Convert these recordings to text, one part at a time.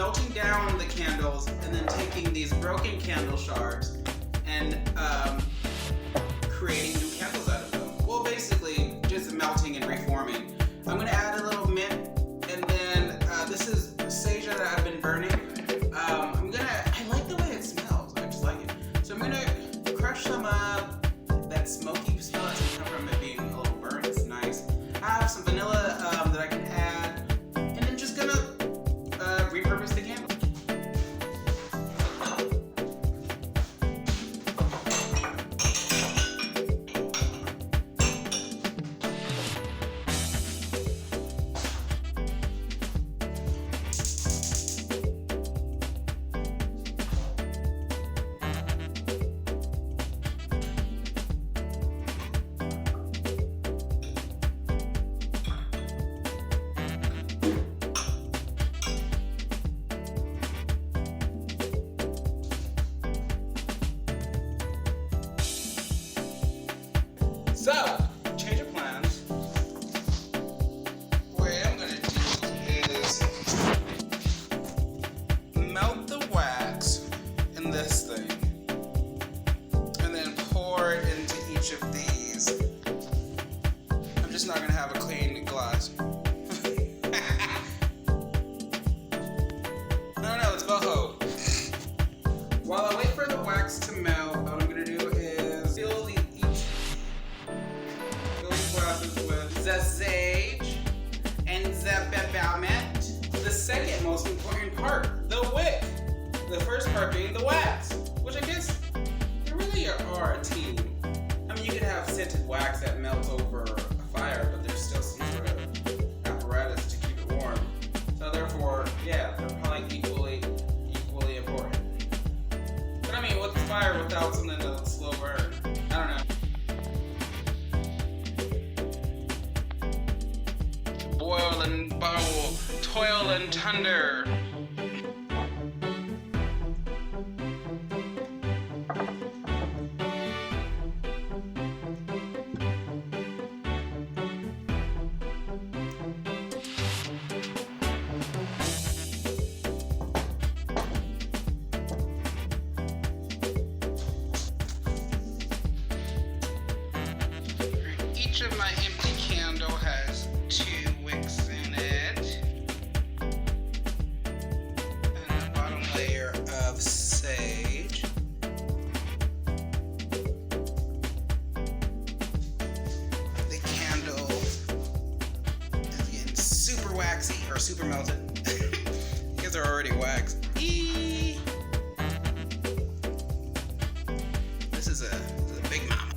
melting down the candles and then taking these broken candle shards and creating new candles out of them. Well, basically just melting and reforming. I'm gonna add a little mint, and then this is sage that I've been burning. I like the way it smells. I just like it. So I'm gonna crush some up. That smoky smell that's gonna come from it being a little burnt. It's nice. I have some vanilla that I can add, and then just gonna repurpose the candle. So, change of plans. What I'm gonna do is melt the wax in this thing and then pour it into each of these. I'm just not gonna have a clean glass. No, it's boho. While I wait for the wax to melt, what I'm gonna do is fill the with the sage and the peppermint. The second most important part, the wick. The first part being the wax, which I guess they really are a team. I mean, you could have scented wax that melts over a fire, but there's still some sort of apparatus to keep it warm. So therefore, yeah, they're probably equally important. But I mean, what's fire without something to slow burn? I don't know. Boil and bowl, toil and thunder. Each of my empty candle has 2 wicks in it, and the bottom layer of sage. The candle is getting super waxy, or super melted, because they're already waxed. This is a big mama.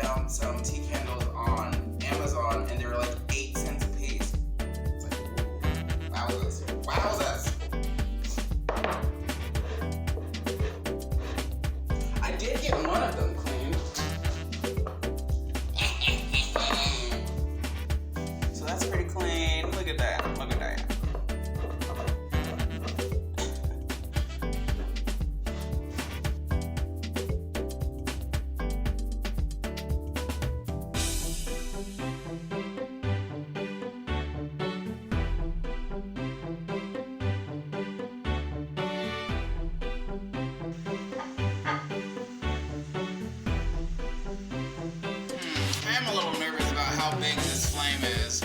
found some tea candles on Amazon and they were like 8 cents a piece. It's like, ooh, wowzers. Wowzers. I did get one of them cleaned. So that's pretty clean. Look at that. Look at that. I'm a little nervous about how big this flame is.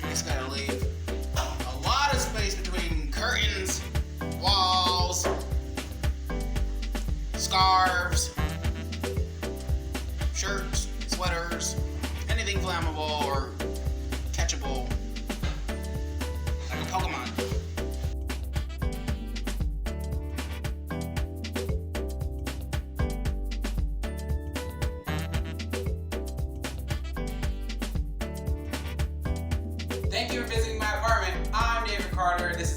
I just gotta leave a lot of space between curtains, walls, scarves, shirts, sweaters, anything flammable or catchable, like a Pokemon. Thank you for visiting my apartment. I'm David Carter. This is